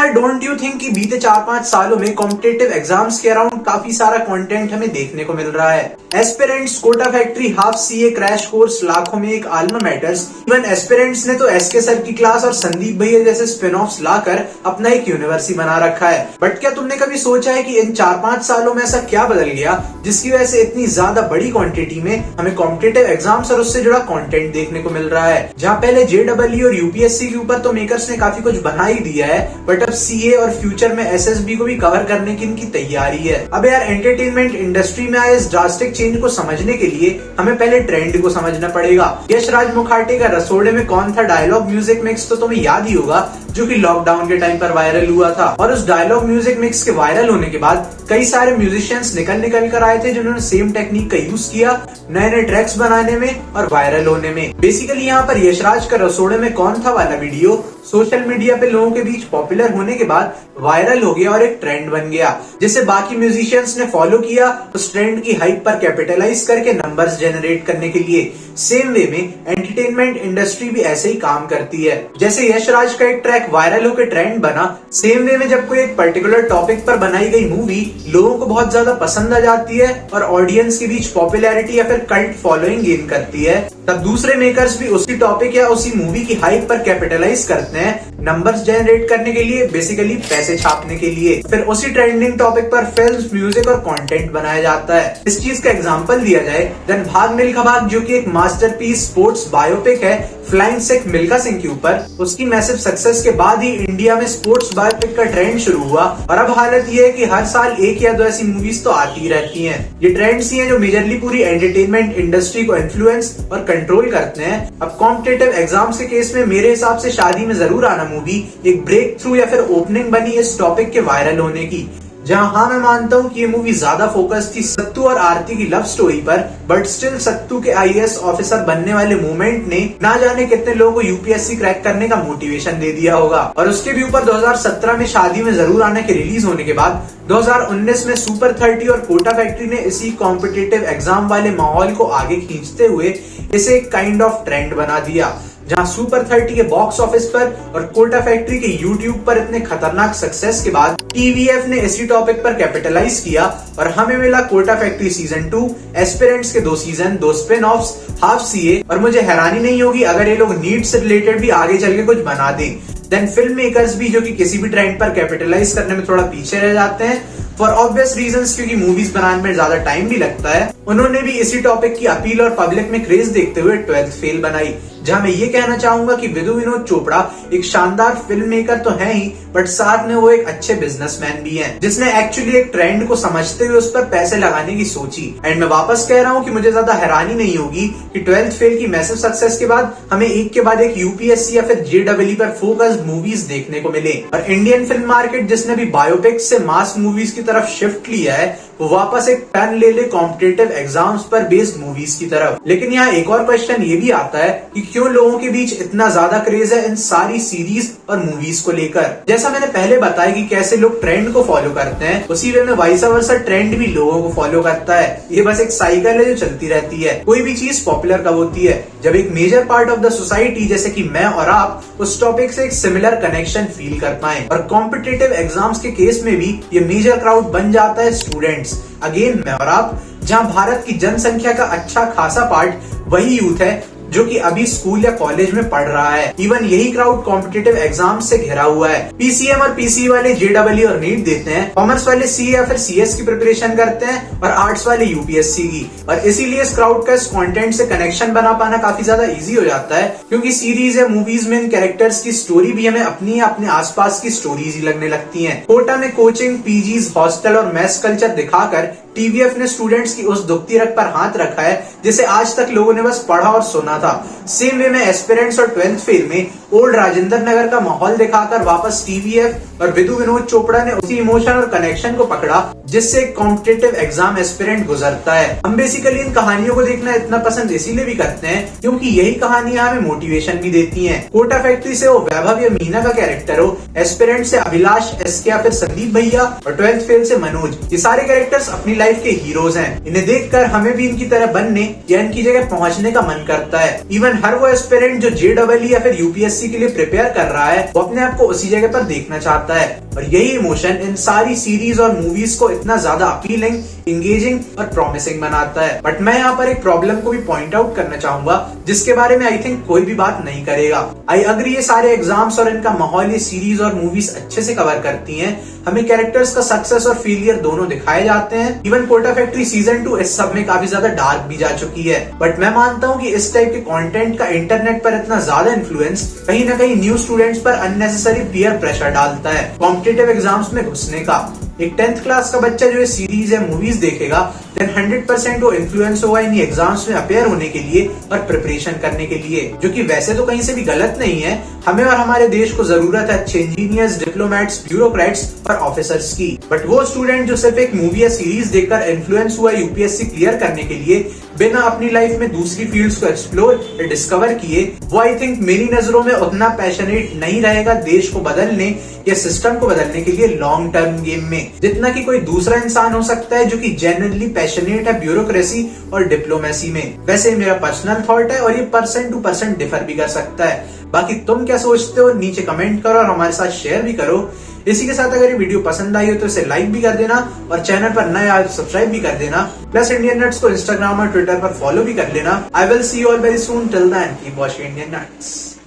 यार don't you think कि बीते 4-5 सालों में कॉम्पिटिटिव एग्जाम्स के अराउंड काफी सारा कंटेंट हमें देखने को मिल रहा है। Aspirants, Kota factory, half CA, crash course, लाखों में एक, आल्मा मैटर्स। इवन एस्पिरेंट्स ने तो एसके सर की क्लास और संदीप भैया जैसे स्पिन ऑफ्स लाकर अपना एक यूनिवर्स ही बना रखा है। बट क्या तुमने कभी सोचा है कि इन 4-5 सालों में ऐसा क्या बदल गया जिसकी वजह से इतनी ज्यादा बड़ी क्वांटिटी में हमें कॉम्पिटिटिव एग्जाम्स और उससे जुड़ा कंटेंट देखने को मिल रहा है। जहाँ पहले जेडब्ल्यू और यूपीएससी के ऊपर तो मेकर्स ने काफी कुछ बना ही दिया है, बट अब सीए और फ्यूचर में एसएसबी को भी कवर करने की इनकी तैयारी है। अब यार एंटरटेनमेंट इंडस्ट्री में आए इस ड्रास्टिक चेंज को समझने के लिए हमें पहले ट्रेंड को समझना पड़ेगा। यश राज मुखाटे का रसोड़े में कौन था डायलॉग म्यूजिक मिक्स तो तुम्हें याद ही होगा, जो कि लॉकडाउन के टाइम पर वायरल हुआ था। और उस डायलॉग म्यूजिक मिक्स के वायरल होने के बाद कई सारे म्यूजिशियंस निकल कर आए थे जिन्होंने सेम टेक्निक का यूज किया नए नए ट्रैक्स बनाने में और वायरल होने में। बेसिकली यहाँ पर यशराज का रसोड़े में कौन था वाला वीडियो सोशल मीडिया पे लोगों के बीच पॉपुलर होने के बाद वायरल हो गया और एक ट्रेंड बन गया, जिसे बाकी म्यूजिशियंस ने फॉलो किया उस ट्रेंड की हाइप पर कैपिटलाइज करके नंबर्स जनरेट करने के लिए। सेम वे में एंटरटेनमेंट इंडस्ट्री भी ऐसे ही काम करती है। जैसे यशराज का एक ट्रैक वायरल होकर ट्रेंड बना, सेम वे में जब कोई एक पर्टिकुलर टॉपिक पर बनाई गई मूवी लोगों को बहुत ज्यादा पसंद आ जाती है और ऑडियंस के बीच पॉपुलैरिटी या फिर कल्ट फॉलोइंग गेन करती है, तब दूसरे मेकर्स भी उसी टॉपिक या उसी मूवी की हाइप पर कैपिटलाइज करते हैं नंबर्स जनरेट करने के लिए, बेसिकली पैसे छापने के लिए। फिर उसी ट्रेंडिंग टॉपिक पर फिल्म्स, म्यूजिक और कंटेंट बनाया जाता है। इस चीज का एग्जांपल दिया जाए देन भाग मिल्खा भाग, जो कि एक मास्टरपीस स्पोर्ट्स बायोपिक है फ्लाइंग सिख मिल्खा सिंह के ऊपर। उसकी मैसिव सक्सेस के बाद ही इंडिया में स्पोर्ट्स बायोपिक का ट्रेंड शुरू हुआ और अब हालत ये है कि हर साल एक या दो ऐसी मूवीज तो आती रहती हैं। ये ट्रेंड्स ही हैं जो मेजरली पूरी एंटरटेनमेंट इंडस्ट्री को इन्फ्लुएंस और कंट्रोल करते हैं। अब कॉम्पिटिटिव एग्जाम्स के केस में मेरे हिसाब से शादी में जरूर आना मूवी एक ब्रेक थ्रू या फिर ओपनिंग बनी इस टॉपिक के वायरल होने की। जहां हाँ मैं मानता हूँ कि ये मूवी ज्यादा फोकस थी सत्तू और आरती की लव स्टोरी पर, बट स्टिल सत्तू के आईएएस ऑफिसर बनने वाले मूवमेंट ने ना जाने कितने लोगों को यूपीएससी क्रैक करने का मोटिवेशन दे दिया होगा। और उसके भी ऊपर 2017 में शादी में जरूर आने के रिलीज होने के बाद 2019 में सुपर 30 और कोटा फैक्ट्री ने इसी कॉम्पिटिटिव एग्जाम वाले माहौल को आगे खींचते हुए इसे एक काइंड ऑफ ट्रेंड बना दिया। जहां सुपर 30 के बॉक्स ऑफिस पर और कोटा फैक्ट्री के यूट्यूब पर इतने खतरनाक सक्सेस के बाद टीवीएफ ने इसी टॉपिक पर कैपिटलाइज किया और हमें मिला कोटा फैक्ट्री सीजन 2, एस्पिरेंट्स के 2 season, 2 spin offs, half CA. और मुझे हैरानी नहीं होगी अगर ये लोग नीट से रिलेटेड भी आगे चल के कुछ बना दें। देन फिल्म मेकर्स भी, जो कि किसी भी ट्रेंड पर कैपिटलाइज करने में थोड़ा पीछे रह जाते हैं फॉर ऑब्वियस रीजंस, क्योंकि मूवीज बनाने में ज्यादा टाइम भी लगता है, उन्होंने भी इसी टॉपिक की अपील और पब्लिक में क्रेज देखते हुए 12th फेल बनाई। जहां मैं ये कहना चाहूंगा कि विदु विनोद चोपड़ा एक शानदार फिल्म मेकर तो है ही, बट साथ में वो एक अच्छे बिजनेसमैन भी हैं, जिसने एक्चुअली एक ट्रेंड को समझते हुए उस पर पैसे लगाने की सोची। एंड मैं वापस कह रहा हूँ कि मुझे ज्यादा हैरानी नहीं होगी कि 12th फेल की मैसिव सक्सेस के बाद हमें एक के बाद एक यूपीएससी या फिर जेडब्ल्यू पर फोकस्ड मूवीज देखने को मिले। और इंडियन फिल्म मार्केट जिसने भी बायोपिक से मास मूवीज की तरफ शिफ्ट लिया है, वो वापस एक टर्न ले ले कॉम्पिटिटिव एग्जाम्स पर बेस्ड मूवीज की तरफ। लेकिन यहाँ एक और क्वेश्चन ये भी आता है कि क्यों लोगों के बीच इतना ज्यादा क्रेज है इन सारी सीरीज और मूवीज को लेकर। जैसा मैंने पहले बताया कि कैसे लोग ट्रेंड को फॉलो करते हैं, उसी वे में वाइस वर्सा ट्रेंड भी लोगों को फॉलो करता है। ये बस एक साइकिल है जो चलती रहती है। कोई भी चीज पॉपुलर कब होती है? जब एक major part of the society जैसे कि मैं और आप उस टॉपिक से एक सिमिलर कनेक्शन फील कर पाए। और कॉम्पिटिटिव एग्जाम्स के केस में भी ये मेजर क्राउड बन जाता है स्टूडेंट्स, अगेन मैं और आप, जहां भारत की जनसंख्या का अच्छा खासा पार्ट वही यूथ है जो कि अभी स्कूल या कॉलेज में पढ़ रहा है। इवन यही क्राउड कॉम्पिटिटिव एग्जाम से घिरा हुआ है। पीसीएम और पीसी वाले जेडब्ल्यू और नीट देते हैं, कॉमर्स वाले सीए या फिर सीएस की प्रिपरेशन करते हैं और आर्ट्स वाले यूपीएससी की। और इसीलिए इस क्राउड का इस कंटेंट से कनेक्शन बना पाना काफी ज्यादा इजी हो जाता है, क्योंकि सीरीज या मूवीज में इन कैरेक्टर्स की स्टोरी भी हमें अपनी या अपने आसपास की स्टोरीज ही लगने लगती है। कोटा में कोचिंग, पीजीज, हॉस्टल और मेस कल्चर दिखाकर टीवीएफ ने स्टूडेंट्स की उस दुखती रग पर हाथ रखा है जिसे आज तक लोगों ने बस पढ़ा और सुना था। सेम वे में एस्पिरेंट्स और 12th फेल में ओल्ड राजेंद्र नगर का माहौल दिखाकर वापस टीवीएफ और विदु विनोद चोपड़ा ने उसी इमोशन और कनेक्शन को पकड़ा जिससे कॉम्पिटिटिव एग्जाम एस्पिरेंट गुजरता है। हम बेसिकली इन कहानियों को देखना इतना पसंद इसीलिए भी करते हैं क्योंकि यही कहानियां हमें मोटिवेशन भी देती हैं। कोटा फैक्ट्री से वो वैभव या मीना का कैरेक्टर हो, एस्पिरेंट से अभिलाष, एसके या फिर संदीप भैया और 12th फेल से मनोज, ये सारे कैरेक्टर्स अपनी लाइफ के हीरोज हैं। इन्हें देखकर हमें भी इनकी तरह बनने या इनकी जगह पहुंचने का मन करता है। इवन हर वो एस्पिरेंट जो जेडब्ल्यू या फिर यूपीएससी यूपीएससी के लिए प्रिपेयर कर रहा है वो अपने आप को उसी जगह पर देखना चाहता है। और यही इमोशन इन सारी सीरीज और मूवीज को इतना ज्यादा अपीलिंग, इंगेजिंग और प्रॉमिसिंग बनाता है। बट मैं यहाँ पर एक प्रॉब्लम को भी पॉइंट आउट करना चाहूंगा जिसके बारे में आई थिंक कोई भी बात नहीं करेगा। आई अग्री ये सारे एग्जाम्स और इनका माहौल ये सीरीज और मूवीज अच्छे से कवर करती हैं। हमें कैरेक्टर्स का सक्सेस और फेलियर दोनों दिखाए जाते हैं। इवन कोटा फैक्ट्री सीजन 2 इस सब में काफी ज्यादा डार्क भी जा चुकी है। बट मैं मानता हूँ कि इस टाइप के कंटेंट का इंटरनेट पर इतना ज्यादा इन्फ्लुएंस कहीं ना कहीं न्यू स्टूडेंट्स पर अननेसेसरी पीयर प्रेशर डालता है कॉम्पिटिटिव एग्जाम्स में घुसने का। एक 10th क्लास का बच्चा जो ये सीरीज या मूवीज देखेगा देन 100% वो इन्फ्लुएंस होगा इन एग्जाम्स में अपेयर होने के लिए और प्रिपरेशन करने के लिए, जो कि वैसे तो कहीं से भी गलत नहीं है। हमें और हमारे देश को जरूरत है अच्छे इंजीनियर्स, डिप्लोमेट्स, ब्यूरोक्रेट्स और ऑफिसर्स की। बट वो स्टूडेंट जो सिर्फ एक मूवी या सीरीज देखकर इन्फ्लुएंस हुआ यूपीएससी क्लियर करने के लिए बिना अपनी लाइफ में दूसरी फील्ड्स को एक्सप्लोर या डिस्कवर किए, वो आई थिंक मेरी नजरों में उतना पैशनेट नहीं रहेगा देश को बदलने या सिस्टम को बदलने के लिए लॉन्ग टर्म गेम में, जितना कि कोई दूसरा इंसान हो सकता है जो कि जेन्युइनली पैशनेट है ब्यूरोक्रेसी और डिप्लोमेसी में। वैसे मेरा पर्सनल थॉट है और ये पर्सन टू पर्सन डिफर भी कर सकता है। बाकी तुम क्या सोचते हो नीचे कमेंट करो और हमारे साथ शेयर भी करो। इसी के साथ अगर ये वीडियो पसंद आई हो तो इसे लाइक भी कर देना और चैनल पर नए आए तो सब्सक्राइब भी कर देना। प्लस इंडियन नट्स को इंस्टाग्राम और ट्विटर पर फॉलो भी कर लेना। I will see you all very soon, till then keep watching Indian nuts.